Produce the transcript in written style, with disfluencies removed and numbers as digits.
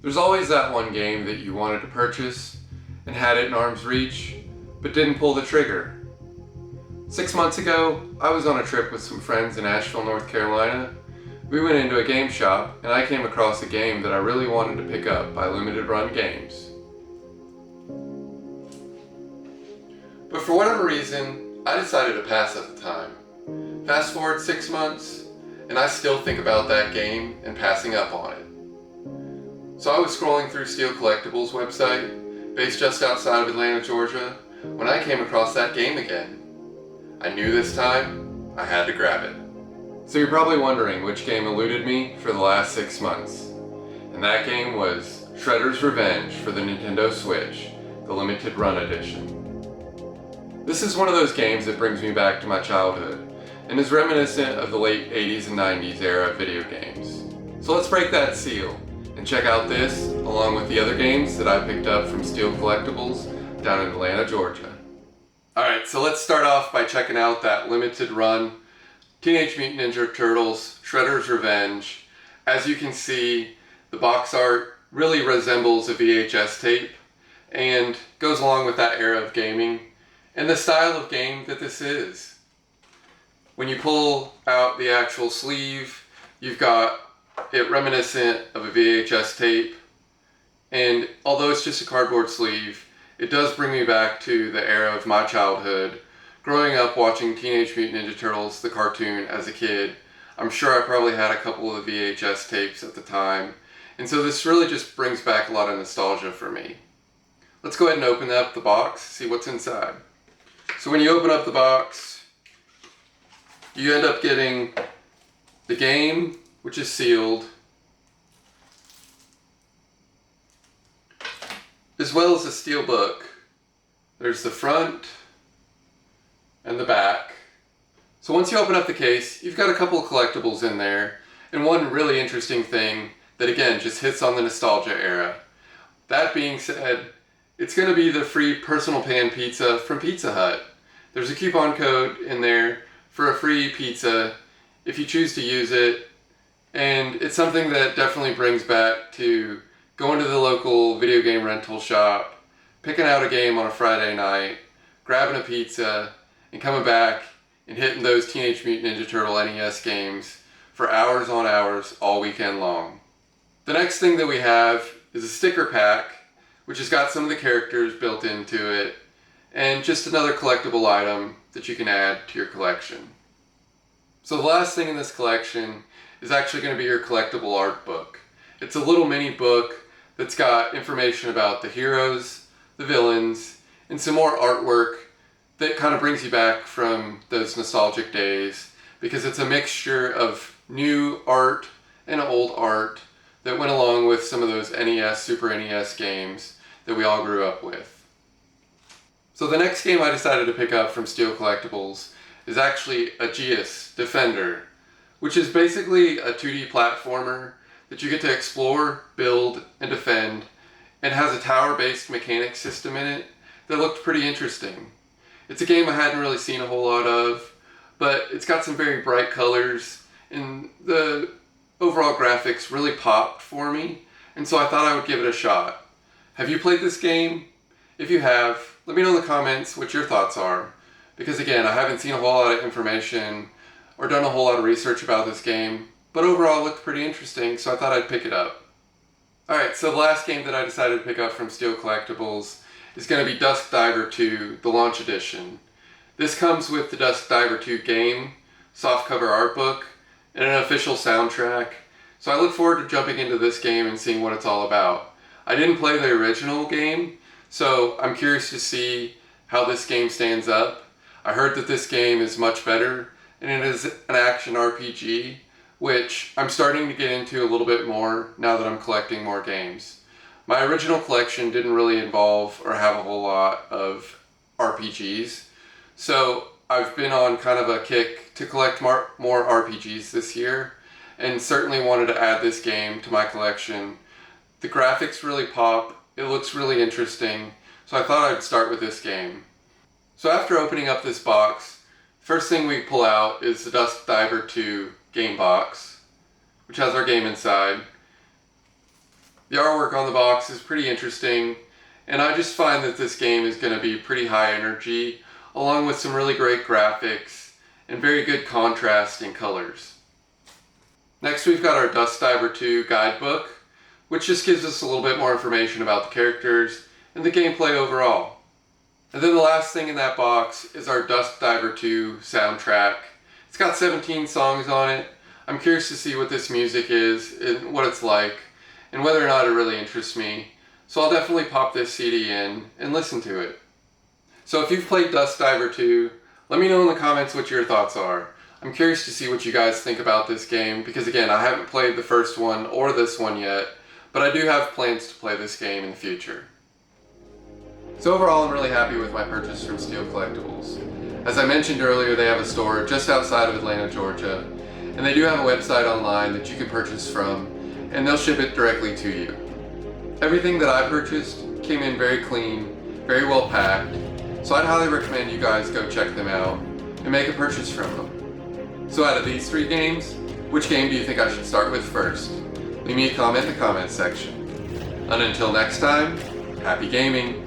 There's always that one game that you wanted to purchase and had it in arm's reach, but didn't pull the trigger. 6 months ago, I was on a trip with some friends in Asheville, North Carolina. We went into a game shop and I came across a game that I really wanted to pick up by Limited Run Games. But for whatever reason, I decided to pass at the time. Fast forward 6 months, and I still think about that game and passing up on it. So I was scrolling through Steel Collectibles website, based just outside of Atlanta, Georgia, when I came across that game again. I knew this time, I had to grab it. So you're probably wondering which game eluded me for the last 6 months. And that game was Shredder's Revenge for the Nintendo Switch, the Limited Run Edition. This is one of those games that brings me back to my childhood, and is reminiscent of the late 80s and 90s era of video games. So let's break that seal, and check out this, along with the other games that I picked up from Steel Collectibles down in Atlanta, Georgia. Alright, so let's start off by checking out that limited run Teenage Mutant Ninja Turtles Shredder's Revenge. As you can see, the box art really resembles a VHS tape and goes along with that era of gaming and the style of game that this is. When you pull out the actual sleeve, you've got it reminiscent of a VHS tape, and although it's just a cardboard sleeve, it does bring me back to the era of my childhood, growing up watching Teenage Mutant Ninja Turtles, the cartoon, as a kid. I'm sure I probably had a couple of VHS tapes at the time, and so this really just brings back a lot of nostalgia for me. Let's go ahead and open up the box, see what's inside. So when you open up the box, you end up getting the game, which is sealed, as well as a steel book. There's the front and the back. So once you open up the case, you've got a couple of collectibles in there, and one really interesting thing that again just hits on the nostalgia era. That being said, it's going to be the free personal pan pizza from Pizza Hut. There's a coupon code in there for a free pizza if you choose to use it, and it's something that definitely brings back to going to the local video game rental shop, picking out a game on a Friday night, grabbing a pizza, and coming back and hitting those Teenage Mutant Ninja Turtle NES games for hours on hours all weekend long. The next thing that we have is a sticker pack, which has got some of the characters built into it, and just another collectible item that you can add to your collection. So the last thing in this collection is actually going to be your collectible art book. It's a little mini book that's got information about the heroes, the villains, and some more artwork that kind of brings you back from those nostalgic days, because it's a mixture of new art and old art that went along with some of those NES, Super NES games that we all grew up with. So the next game I decided to pick up from Steel Collectibles is actually Aegeus Defender, which is basically a 2D platformer that you get to explore, build, and defend, and has a tower-based mechanic system in it that looked pretty interesting. It's a game I hadn't really seen a whole lot of, but it's got some very bright colors, and the overall graphics really popped for me, and so I thought I would give it a shot. Have you played this game? If you have, let me know in the comments what your thoughts are, because again, I haven't seen a whole lot of information or done a whole lot of research about this game, but overall it looked pretty interesting, so I thought I'd pick it up. Alright, so the last game that I decided to pick up from Steel Collectibles is going to be Dusk Diver 2, the launch edition. This comes with the Dusk Diver 2 game, softcover art book, and an official soundtrack, so I look forward to jumping into this game and seeing what it's all about. I didn't play the original game, so I'm curious to see how this game stands up. I heard that this game is much better, and it is an action RPG, which I'm starting to get into a little bit more now that I'm collecting more games. My original collection didn't really involve or have a whole lot of RPGs, so I've been on kind of a kick to collect more RPGs this year, and certainly wanted to add this game to my collection. The graphics really pop, it looks really interesting, so I thought I'd start with this game. So after opening up this box, first thing we pull out is the Dusk Diver 2 game box, which has our game inside. The artwork on the box is pretty interesting, and I just find that this game is going to be pretty high energy, along with some really great graphics and very good contrast in colors. Next we've got our Dust Diver 2 guidebook, which just gives us a little bit more information about the characters and the gameplay overall. And then the last thing in that box is our Dust Diver 2 soundtrack. It's got 17 songs on it. I'm curious to see what this music is and what it's like, and whether or not it really interests me. So I'll definitely pop this CD in and listen to it. So if you've played Dust Diver 2, let me know in the comments what your thoughts are. I'm curious to see what you guys think about this game, because again, I haven't played the first one or this one yet, but I do have plans to play this game in the future. So overall, I'm really happy with my purchase from Steel Collectibles. As I mentioned earlier, they have a store just outside of Atlanta, Georgia, and they do have a website online that you can purchase from, and they'll ship it directly to you. Everything that I purchased came in very clean, very well packed, so I'd highly recommend you guys go check them out and make a purchase from them. So out of these 3 games, which game do you think I should start with first? Leave me a comment in the comments section. And until next time, happy gaming!